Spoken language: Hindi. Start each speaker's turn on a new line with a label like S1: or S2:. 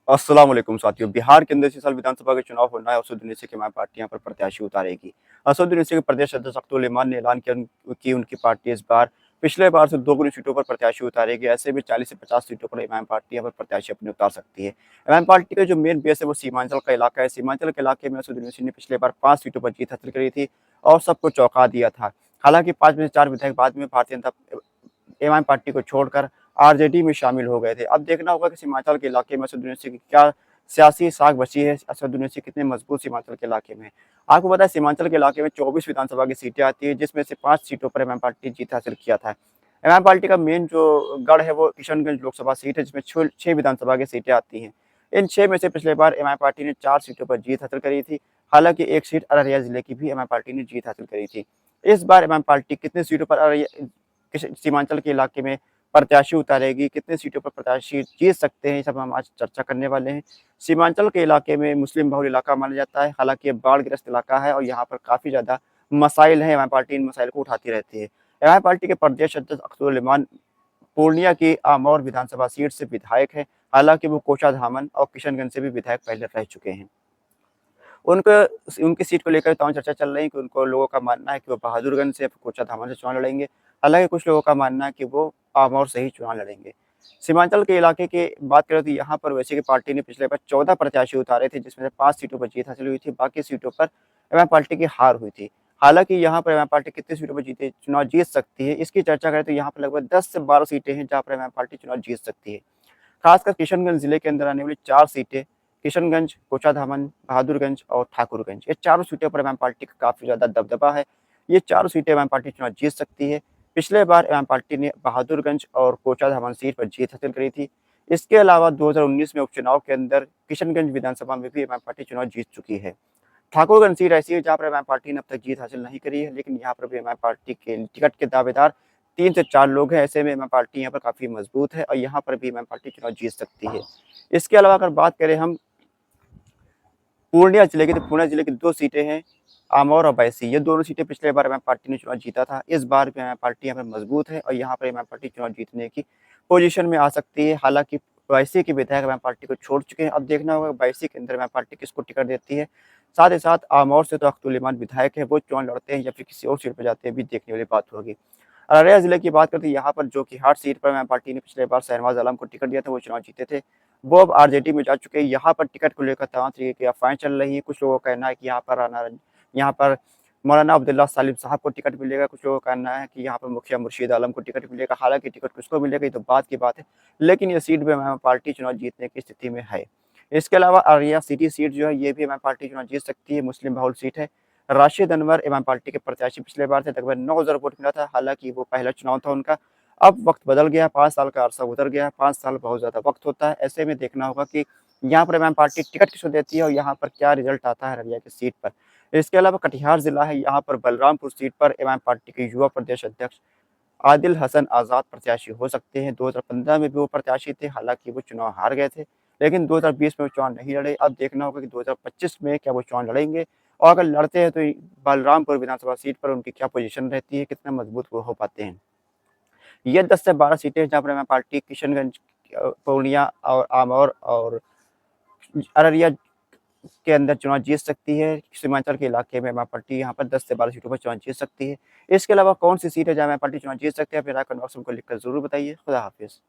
S1: अस्सलाम वालेकुम साथियों। बिहार के अंदर इसी साल विधानसभा का चुनाव होना है। असदुद्दीन ओवैसी की पार्टी यहाँ पर प्रत्याशी उतारेगी। असदुद्दीन ओवैसी के प्रदेश अध्यक्ष अख्तर उल इमान ने ऐलान किया कि उनकी पार्टी इस बार पिछले बार से दोगुनी सीटों पर प्रत्याशी उतारेगी। ऐसे में 40 से 50 सीटों पर इमाम पार्टी यहाँ पर प्रत्याशी अपने उतार सकती है। इमाम पार्टी का जो मेन बेस है वो सीमांचल का इलाका है। सीमांचल के इलाके में असदुद्दीन ओवैसी ने पिछले बार 5 सीटों पर जीत हासिल करी थी और सबको चौंका दिया था। हालांकि 5 में से 4 विधायक बाद में भारतीय जनता एमआईएम पार्टी को छोड़कर आरजेडी में शामिल हो गए थे। अब देखना होगा कि सीमांचल के इलाके में असदुद्दीन ओवैसी की क्या सियासी साख बची है। असदुद्दीन ओवैसी कितने मजबूत सीमांचल के इलाके में। आपको पता है सीमांचल के इलाके में 24 विधानसभा की सीटें आती है, जिसमें से 5 सीटों पर एमआईएम पार्टी जीत हासिल किया था। एमआईएम पार्टी का मेन जो गढ़ है वो किशनगंज लोकसभा सीट है, जिसमें 6 विधानसभा की सीटें आती हैं। इन 6 में से पिछले बार एमआईएम पार्टी ने 4 सीटों पर जीत हासिल करी थी। हालांकि एक सीट अररिया जिले की भी एमआईएम पार्टी ने जीत हासिल करी थी। इस बार एमआईएम पार्टी कितनी सीटों पर सीमांचल के इलाके में प्रत्याशी उतारेगी, कितने सीटों पर प्रत्याशी जीत सकते हैं, ये सब हम आज चर्चा करने वाले हैं। सीमांचल के इलाके में मुस्लिम बहुल इलाका माना जाता है। हालांकि ये बाढ़ग्रस्त इलाका है और यहाँ पर काफ़ी ज़्यादा मसाइल हैं। एमआईएम पार्टी इन मसाइल को उठाती रहती है। एमआईएम पार्टी के प्रदेश अध्यक्ष अख्तर उल इमान पूर्णिया की आमौर विधानसभा सीट से विधायक हैं। हालांकि वो कोचाधामन और किशनगंज से भी विधायक पहले रह चुके हैं। उनका उनकी सीट को लेकर तमाम चर्चा चल रही है कि उनको लोगों का मानना है कि वो बहादुरगंज से कोचाधामन से चुनाव लड़ेंगे। हालांकि कुछ लोगों का मानना है कि वो आमौर से ही चुनाव लड़ेंगे। सीमांचल के इलाके की बात करें तो यहाँ पर वैसे की पार्टी ने पिछले बार 14 प्रत्याशी उतारे थे, जिसमें से 5 सीटों पर जीत हासिल हुई थी, बाकी सीटों पर एमआईएम पार्टी की हार हुई थी। हालांकि यहाँ पर एमआईएम पार्टी कितनी सीटों पर चुनाव जीत सकती है, इसकी चर्चा करें तो यहाँ पर लगभग 10 से 12 सीटें हैं जहाँ पर एमआईएम पार्टी चुनाव जीत सकती है। खासकर किशनगंज जिले के अंदर आने वाली 4 सीटें किशनगंज, कोचाधामन, बहादुरगंज और ठाकुरगंज, ये चारों सीटों पर इमाम पार्टी का काफ़ी ज़्यादा दबदबा है। ये चारों सीटें इमाम पार्टी चुनाव जीत सकती है। पिछले बार इमाम पार्टी ने बहादुरगंज और कोचाधामन सीट पर जीत हासिल करी थी। इसके अलावा 2019 में उपचुनाव के अंदर किशनगंज विधानसभा में भी इमाम पार्टी चुनाव जीत चुकी है। ठाकुरगंज सीट ऐसी है जहाँ पर इमाम पार्टी ने अब तक जीत हासिल नहीं करी है, लेकिन यहाँ पर भी इमाम पार्टी के टिकट के दावेदार 3 से 4 लोग हैं। ऐसे में इमाम पार्टी यहाँ पर काफ़ी मजबूत है और यहाँ पर भी इमाम पार्टी चुनाव जीत सकती है। इसके अलावा अगर बात करें हम पूर्णिया जिले की, तो पूर्णिया जिले की 2 सीटें हैं, आमौर और बैसी। ये दोनों सीटें पिछले बार इमाम पार्टी ने चुनाव जीता था। इस बार भी इमाम पार्टी यहाँ पर मजबूत है और यहाँ पर इमाम पार्टी चुनाव जीतने की पोजीशन में आ सकती है। हालांकि बैसी के विधायक इमाम पार्टी को छोड़ चुके हैं। अब देखना होगा बैसी के अंदर इमाम पार्टी किसको टिकट देती है। साथ ही साथ आमौर से तो अख्तर उल इमान विधायक है, वो चुनाव लड़ते हैं या फिर किसी और सीट पर जाते हैं, भी देखने वाली बात होगी। अररिया जिले की बात करते हैं, यहाँ पर जोकीहाट सीट पर इमाम पार्टी ने पिछले बार शहनवाज आलम को टिकट दिया था, वो चुनाव जीते थे। वो अब आरजेडी में जा चुके हैं। यहाँ पर टिकट को लेकर तमाम तरीके की अफवाहें चल रही हैं। कुछ लोगों का कहना है कि यहाँ पर मौलाना अब्दुल्ला सालिम साहब को टिकट मिलेगा। कुछ लोगों का कहना है कि यहाँ पर मुखिया मुर्शीद आलम को टिकट मिलेगा। हालांकि टिकट किसको मिलेगा ये तो बात की बात है, लेकिन ये सीट भी इमाम पार्टी चुनाव जीतने की स्थिति में है। इसके अलावा अररिया सिटी सीट जो है ये भी इमाम पार्टी चुनाव जीत सकती है। मुस्लिम बहुल सीट है। राशिद अनवर इमाम पार्टी के प्रत्याशी पिछले बार थे, लगभग 9,000 वोट मिला था। हालांकि वो पहला चुनाव था उनका। अब वक्त बदल गया, 5 साल का अरसा गुजर गया। 5 साल बहुत ज़्यादा वक्त होता है। ऐसे में देखना होगा कि यहाँ पर इमाम पार्टी टिकट किसको देती है और यहाँ पर क्या रिजल्ट आता है अररिया की सीट पर। इसके अलावा कटिहार जिला है, यहाँ पर बलरामपुर सीट पर इमाम पार्टी के युवा प्रदेश अध्यक्ष आदिल हसन आज़ाद प्रत्याशी हो सकते हैं। 2015 में भी वो प्रत्याशी थे, हालांकि वो चुनाव हार गए थे, लेकिन 2020 में वो चुनाव नहीं लड़े। अब देखना होगा कि 2025 में क्या वो चुनाव लड़ेंगे और अगर लड़ते हैं तो बलरामपुर विधानसभा सीट पर उनकी क्या पोजीशन रहती है, कितना मजबूत वो हो पाते हैं। ये 10 से 12 सीटें हैं जहाँ पर इमाम पार्टी किशनगंज, पूर्णिया और आमौर और अररिया के अंदर चुनाव जीत सकती है। सीमांचल के इलाके में इमाम पार्टी यहाँ पर 10 से 12 सीटों पर चुनाव जीत सकती है। इसके अलावा कौन सी सीट है जहाँ इमाम पार्टी चुनाव जीत सकते हैं, अपनी राय कमेंट बॉक्स में लिखकर जरूर बताइए। खुदा हाफिज़।